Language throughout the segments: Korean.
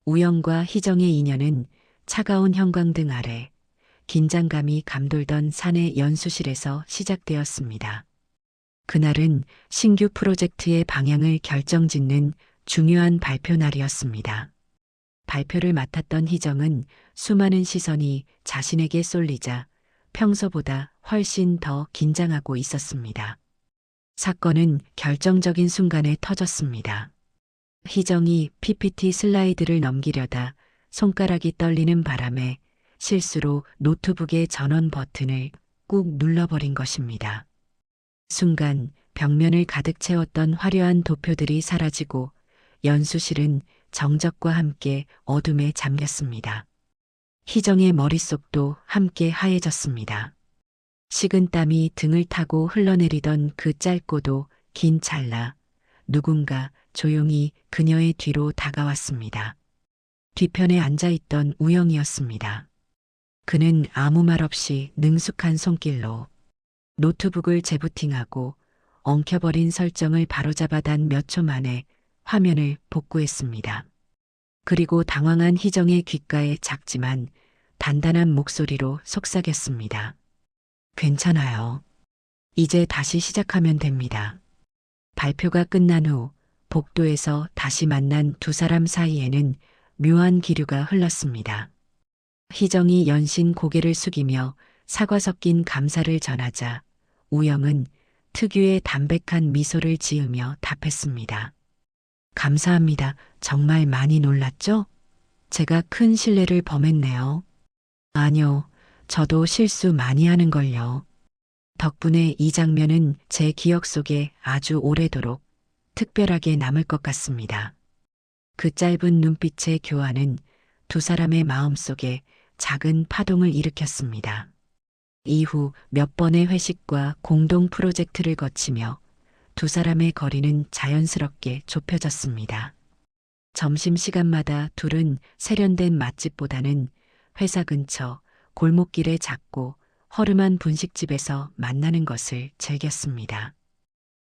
우영과 희정의 인연은 차가운 형광등 아래 긴장감이 감돌던 사내 연수실에서 시작되었습니다. 그날은 신규 프로젝트의 방향을 결정짓는 중요한 발표 날이었습니다. 발표를 맡았던 희정은 수많은 시선이 자신에게 쏠리자 평소보다 훨씬 더 긴장하고 있었습니다. 사건은 결정적인 순간에 터졌습니다. 희정이 PPT 슬라이드를 넘기려다 손가락이 떨리는 바람에 실수로 노트북의 전원 버튼을 꾹 눌러버린 것입니다. 순간 벽면을 가득 채웠던 화려한 도표들이 사라지고 연수실은 정적과 함께 어둠에 잠겼습니다. 희정의 머릿속도 함께 하얘졌습니다. 식은땀이 등을 타고 흘러내리던 그 짧고도 긴 찰나 누군가 조용히 그녀의 뒤로 다가왔습니다. 뒤편에 앉아있던 우영이었습니다. 그는 아무 말 없이 능숙한 손길로 노트북을 재부팅하고 엉켜버린 설정을 바로잡아 단 몇 초 만에 화면을 복구했습니다. 그리고 당황한 희정의 귓가에 작지만 단단한 목소리로 속삭였습니다. 괜찮아요. 이제 다시 시작하면 됩니다. 발표가 끝난 후 복도에서 다시 만난 두 사람 사이에는 묘한 기류가 흘렀습니다. 희정이 연신 고개를 숙이며 사과 섞인 감사를 전하자 우영은 특유의 담백한 미소를 지으며 답했습니다. 감사합니다. 정말 많이 놀랐죠? 제가 큰 실례를 범했네요. 아니요, 저도 실수 많이 하는걸요. 덕분에 이 장면은 제 기억 속에 아주 오래도록 특별하게 남을 것 같습니다. 그 짧은 눈빛의 교환은 두 사람의 마음속에 작은 파동을 일으켰습니다. 이후 몇 번의 회식과 공동 프로젝트를 거치며 두 사람의 거리는 자연스럽게 좁혀졌습니다. 점심시간마다 둘은 세련된 맛집보다는 회사 근처 골목길의 작고 허름한 분식집에서 만나는 것을 즐겼습니다.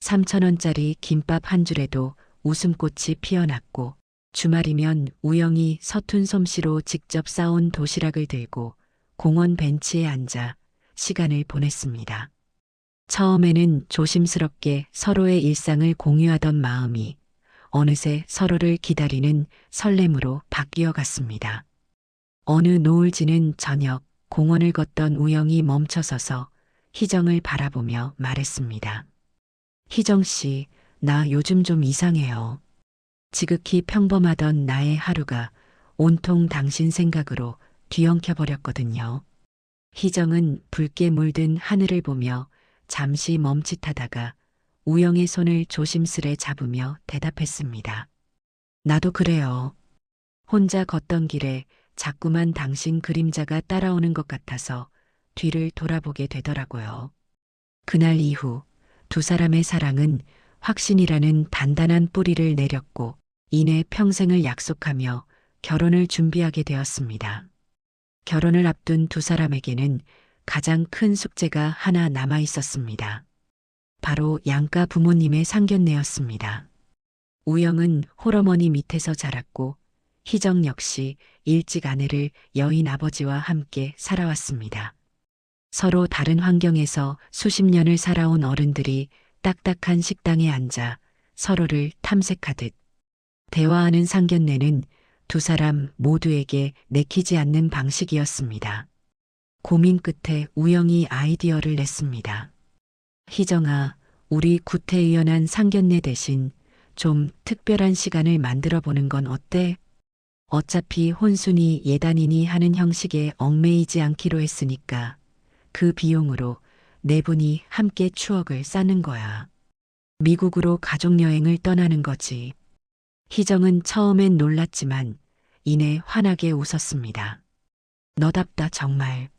3,000원짜리 김밥 한 줄에도 웃음꽃이 피어났고 주말이면 우영이 서툰 솜씨로 직접 싸온 도시락을 들고 공원 벤치에 앉아 시간을 보냈습니다. 처음에는 조심스럽게 서로의 일상을 공유하던 마음이 어느새 서로를 기다리는 설렘으로 바뀌어 갔습니다. 어느 노을 지는 저녁 공원을 걷던 우영이 멈춰서서 희정을 바라보며 말했습니다. 희정 씨, 나 요즘 좀 이상해요. 지극히 평범하던 나의 하루가 온통 당신 생각으로 뒤엉켜버렸거든요. 희정은 붉게 물든 하늘을 보며 잠시 멈칫하다가 우영의 손을 조심스레 잡으며 대답했습니다. 나도 그래요. 혼자 걷던 길에 자꾸만 당신 그림자가 따라오는 것 같아서 뒤를 돌아보게 되더라고요. 그날 이후 두 사람의 사랑은 확신이라는 단단한 뿌리를 내렸고 이내 평생을 약속하며 결혼을 준비하게 되었습니다. 결혼을 앞둔 두 사람에게는 가장 큰 숙제가 하나 남아 있었습니다. 바로 양가 부모님의 상견례였습니다. 우영은 홀어머니 밑에서 자랐고 희정 역시 일찍 아내를 여인 아버지와 함께 살아왔습니다. 서로 다른 환경에서 수십 년을 살아온 어른들이 딱딱한 식당에 앉아 서로를 탐색하듯 대화하는 상견례는 두 사람 모두에게 내키지 않는 방식이었습니다. 고민 끝에 우영이 아이디어를 냈습니다. 희정아, 우리 구태의연한 상견례 대신 좀 특별한 시간을 만들어 보는 건 어때? 어차피 혼순이 예단이니 하는 형식에 얽매이지 않기로 했으니까 그 비용으로 네 분이 함께 추억을 쌓는 거야. 미국으로 가족여행을 떠나는 거지. 희정은 처음엔 놀랐지만 이내 환하게 웃었습니다. 너답다 정말.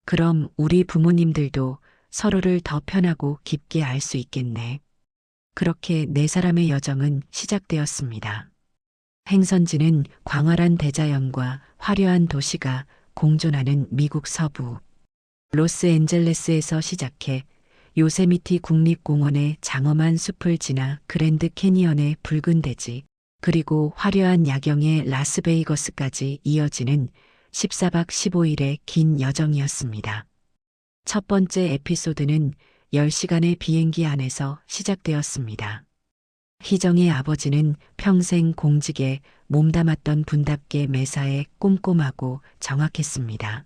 그럼 우리 부모님들도 서로를 더 편하고 깊게 알 수 있겠네. 그렇게 네 사람의 여정은 시작되었습니다. 행선지는 광활한 대자연과 화려한 도시가 공존하는 미국 서부. 로스앤젤레스에서 시작해 요세미티 국립공원의 장엄한 숲을 지나 그랜드 캐니언의 붉은 대지, 그리고 화려한 야경의 라스베이거스까지 이어지는 14박 15일의 긴 여정이었습니다. 첫 번째 에피소드는 10시간의 비행기 안에서 시작되었습니다. 희정의 아버지는 평생 공직에 몸담았던 분답게 매사에 꼼꼼하고 정확했습니다.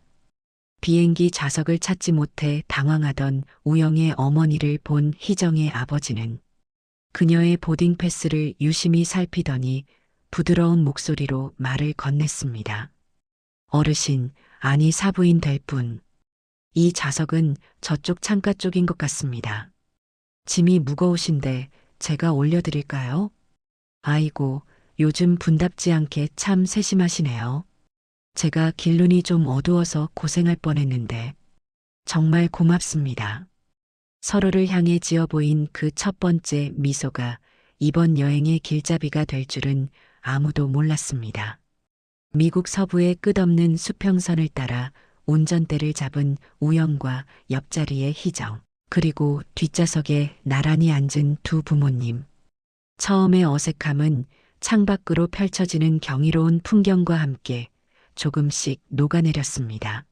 비행기 좌석을 찾지 못해 당황하던 우영의 어머니를 본 희정의 아버지는 그녀의 보딩 패스를 유심히 살피더니 부드러운 목소리로 말을 건넸습니다. 어르신, 아니 사부인 될 분. 이 좌석은 저쪽 창가 쪽인 것 같습니다. 짐이 무거우신데 제가 올려드릴까요? 아이고, 요즘 분답지 않게 참 세심하시네요. 제가 길눈이 좀 어두워서 고생할 뻔했는데 정말 고맙습니다. 서로를 향해 지어 보인 그 첫 번째 미소가 이번 여행의 길잡이가 될 줄은 아무도 몰랐습니다. 미국 서부의 끝없는 수평선을 따라 운전대를 잡은 우영과 옆자리의 희정, 그리고 뒷좌석에 나란히 앉은 두 부모님. 처음의 어색함은 창밖으로 펼쳐지는 경이로운 풍경과 함께 조금씩 녹아내렸습니다.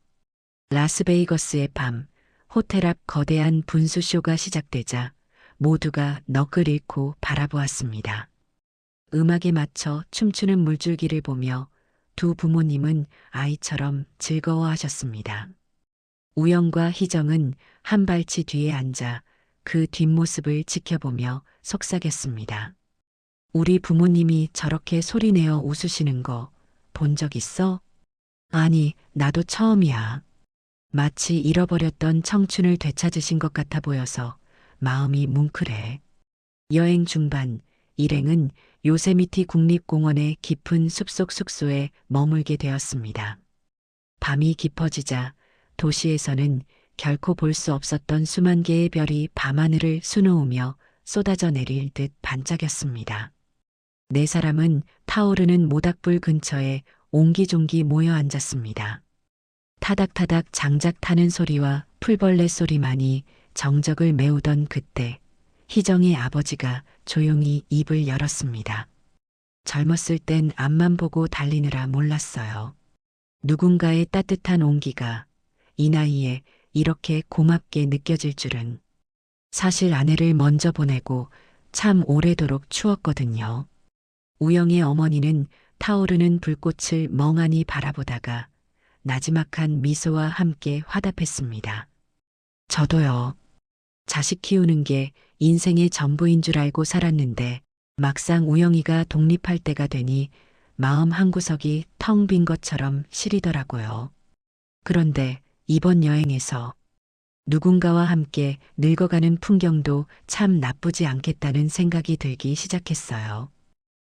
라스베이거스의 밤, 호텔 앞 거대한 분수쇼가 시작되자 모두가 넋을 잃고 바라보았습니다. 음악에 맞춰 춤추는 물줄기를 보며 두 부모님은 아이처럼 즐거워하셨습니다. 우영과 희정은 한 발치 뒤에 앉아 그 뒷모습을 지켜보며 속삭였습니다. 우리 부모님이 저렇게 소리내어 웃으시는 거 본 적 있어? 아니, 나도 처음이야. 마치 잃어버렸던 청춘을 되찾으신 것 같아 보여서 마음이 뭉클해. 여행 중반, 일행은 요세미티 국립공원의 깊은 숲속 숙소에 머물게 되었습니다. 밤이 깊어지자 도시에서는 결코 볼 수 없었던 수만 개의 별이 밤하늘을 수놓으며 쏟아져 내릴 듯 반짝였습니다. 네 사람은 타오르는 모닥불 근처에 옹기종기 모여 앉았습니다. 타닥타닥 장작 타는 소리와 풀벌레 소리만이 정적을 메우던 그때 희정의 아버지가 조용히 입을 열었습니다. 젊었을 땐 앞만 보고 달리느라 몰랐어요. 누군가의 따뜻한 온기가 이 나이에 이렇게 고맙게 느껴질 줄은. 사실 아내를 먼저 보내고 참 오래도록 추웠거든요. 우영의 어머니는 타오르는 불꽃을 멍하니 바라보다가 나지막한 미소와 함께 화답했습니다. 저도요. 자식 키우는 게 인생의 전부인 줄 알고 살았는데 막상 우영이가 독립할 때가 되니 마음 한구석이 텅 빈 것처럼 시리더라고요. 그런데 이번 여행에서 누군가와 함께 늙어가는 풍경도 참 나쁘지 않겠다는 생각이 들기 시작했어요.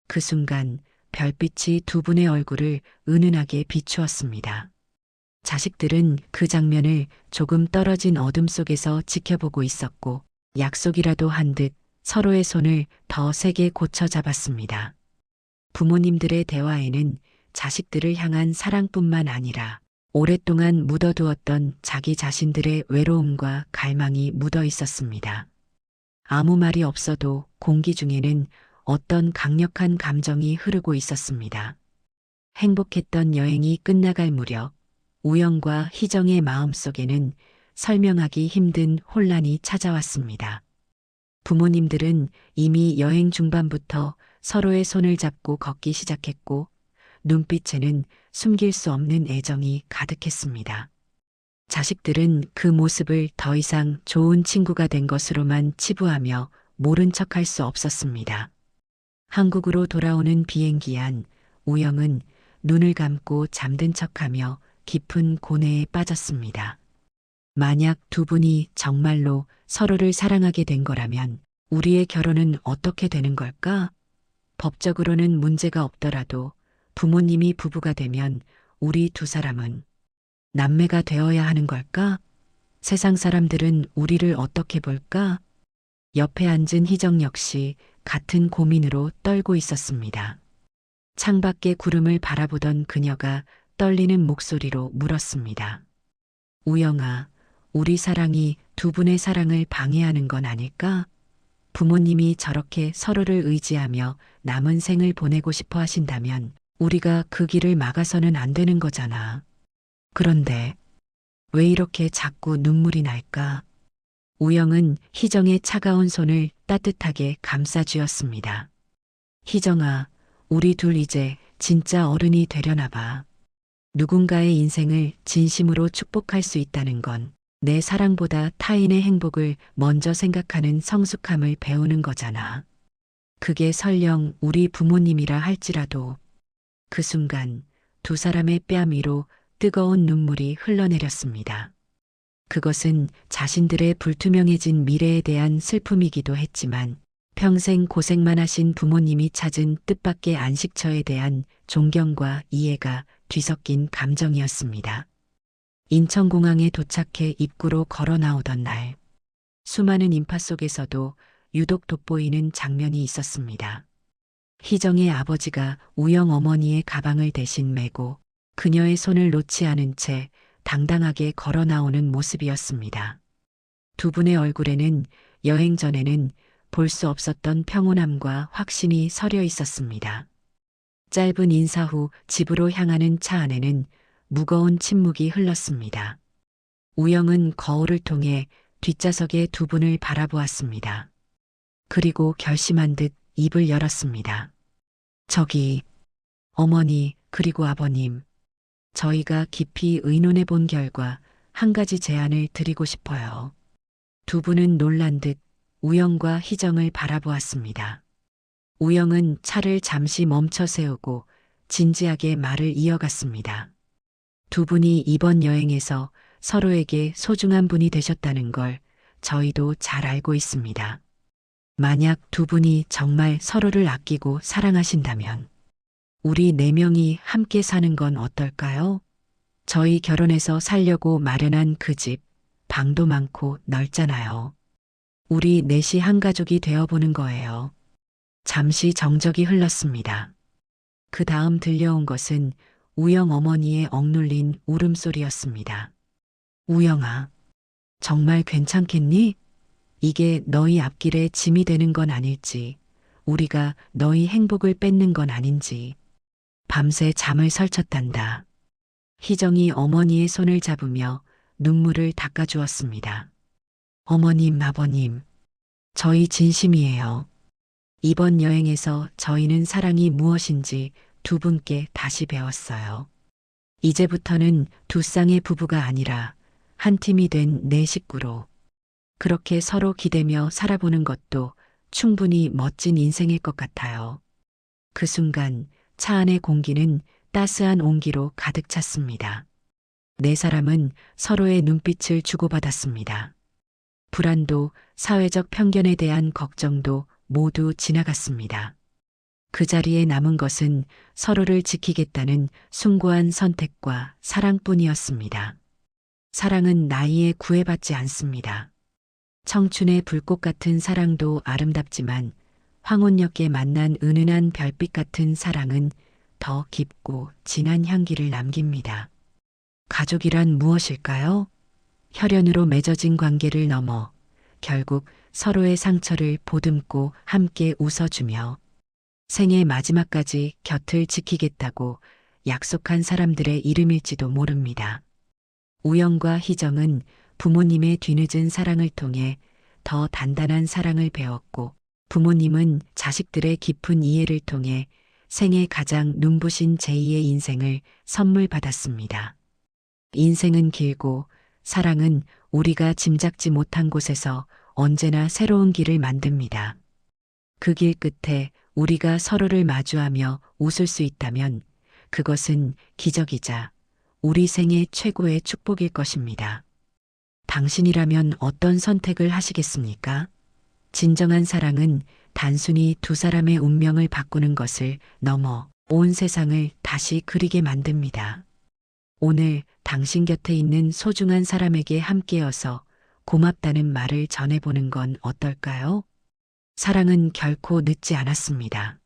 그 순간 별빛이 두 분의 얼굴을 은은하게 비추었습니다. 자식들은 그 장면을 조금 떨어진 어둠 속에서 지켜보고 있었고 약속이라도 한 듯 서로의 손을 더 세게 고쳐 잡았습니다. 부모님들의 대화에는 자식들을 향한 사랑뿐만 아니라 오랫동안 묻어두었던 자기 자신들의 외로움과 갈망이 묻어 있었습니다. 아무 말이 없어도 공기 중에는 어떤 강력한 감정이 흐르고 있었습니다. 행복했던 여행이 끝나갈 무렵 우영과 희정의 마음속에는 설명하기 힘든 혼란이 찾아왔습니다. 부모님들은 이미 여행 중반부터 서로의 손을 잡고 걷기 시작했고 눈빛에는 숨길 수 없는 애정이 가득했습니다. 자식들은 그 모습을 더 이상 좋은 친구가 된 것으로만 치부하며 모른 척할 수 없었습니다. 한국으로 돌아오는 비행기 안 우영은 눈을 감고 잠든 척하며 깊은 고뇌에 빠졌습니다. 만약 두 분이 정말로 서로를 사랑하게 된 거라면 우리의 결혼은 어떻게 되는 걸까? 법적으로는 문제가 없더라도 부모님이 부부가 되면 우리 두 사람은 남매가 되어야 하는 걸까? 세상 사람들은 우리를 어떻게 볼까? 옆에 앉은 희정 역시 같은 고민으로 떨고 있었습니다. 창밖의 구름을 바라보던 그녀가 떨리는 목소리로 물었습니다. 우영아, 우리 사랑이 두 분의 사랑을 방해하는 건 아닐까? 부모님이 저렇게 서로를 의지하며 남은 생을 보내고 싶어 하신다면 우리가 그 길을 막아서는 안 되는 거잖아. 그런데 왜 이렇게 자꾸 눈물이 날까? 우영은 희정의 차가운 손을 따뜻하게 감싸 쥐었습니다. 희정아, 우리 둘 이제 진짜 어른이 되려나 봐. 누군가의 인생을 진심으로 축복할 수 있다는 건 내 사랑보다 타인의 행복을 먼저 생각하는 성숙함을 배우는 거잖아. 그게 설령 우리 부모님이라 할지라도. 그 순간 두 사람의 뺨 위로 뜨거운 눈물이 흘러내렸습니다. 그것은 자신들의 불투명해진 미래에 대한 슬픔이기도 했지만 평생 고생만 하신 부모님이 찾은 뜻밖의 안식처에 대한 존경과 이해가 뒤섞인 감정이었습니다. 인천공항에 도착해 입구로 걸어 나오던 날, 수많은 인파 속에서도 유독 돋보이는 장면이 있었습니다. 희정의 아버지가 우영 어머니의 가방을 대신 메고 그녀의 손을 놓지 않은 채 당당하게 걸어 나오는 모습이었습니다. 두 분의 얼굴에는 여행 전에는 볼 수 없었던 평온함과 확신이 서려 있었습니다. 짧은 인사 후 집으로 향하는 차 안에는 무거운 침묵이 흘렀습니다. 우영은 거울을 통해 뒷좌석의 두 분을 바라보았습니다. 그리고 결심한 듯 입을 열었습니다. 저기, 어머니 그리고 아버님, 저희가 깊이 의논해 본 결과 한 가지 제안을 드리고 싶어요. 두 분은 놀란 듯 우영과 희정을 바라보았습니다. 우영은 차를 잠시 멈춰 세우고 진지하게 말을 이어갔습니다. 두 분이 이번 여행에서 서로에게 소중한 분이 되셨다는 걸 저희도 잘 알고 있습니다. 만약 두 분이 정말 서로를 아끼고 사랑하신다면 우리 네 명이 함께 사는 건 어떨까요? 저희 결혼해서 살려고 마련한 그 집, 방도 많고 넓잖아요. 우리 넷이 한 가족이 되어보는 거예요. 잠시 정적이 흘렀습니다. 그 다음 들려온 것은 우영 어머니의 억눌린 울음소리였습니다. 우영아, 정말 괜찮겠니? 이게 너희 앞길에 짐이 되는 건 아닐지, 우리가 너희 행복을 뺏는 건 아닌지. 밤새 잠을 설쳤단다. 희정이 어머니의 손을 잡으며 눈물을 닦아주었습니다. 어머님, 아버님, 저희 진심이에요. 이번 여행에서 저희는 사랑이 무엇인지 두 분께 다시 배웠어요. 이제부터는 두 쌍의 부부가 아니라 한 팀이 된 네 식구로 그렇게 서로 기대며 살아보는 것도 충분히 멋진 인생일 것 같아요. 그 순간 차 안의 공기는 따스한 온기로 가득 찼습니다. 네 사람은 서로의 눈빛을 주고받았습니다. 불안도 사회적 편견에 대한 걱정도 모두 지나갔습니다. 그 자리에 남은 것은 서로를 지키겠다는 숭고한 선택과 사랑뿐이었습니다. 사랑은 나이에 구애받지 않습니다. 청춘의 불꽃 같은 사랑도 아름답지만 황혼역에 만난 은은한 별빛 같은 사랑은 더 깊고 진한 향기를 남깁니다. 가족이란 무엇일까요? 혈연으로 맺어진 관계를 넘어 결국 서로의 상처를 보듬고 함께 웃어주며 생의 마지막까지 곁을 지키겠다고 약속한 사람들의 이름일지도 모릅니다. 우영과 희정은 부모님의 뒤늦은 사랑을 통해 더 단단한 사랑을 배웠고 부모님은 자식들의 깊은 이해를 통해 생애 가장 눈부신 제2의 인생을 선물 받았습니다. 인생은 길고 사랑은 우리가 짐작지 못한 곳에서 언제나 새로운 길을 만듭니다. 그 길 끝에 우리가 서로를 마주하며 웃을 수 있다면 그것은 기적이자 우리 생애 최고의 축복일 것입니다. 당신이라면 어떤 선택을 하시겠습니까? 진정한 사랑은 단순히 두 사람의 운명을 바꾸는 것을 넘어 온 세상을 다시 그리게 만듭니다. 오늘 당신 곁에 있는 소중한 사람에게 함께여서 고맙다는 말을 전해보는 건 어떨까요? 사랑은 결코 늦지 않았습니다.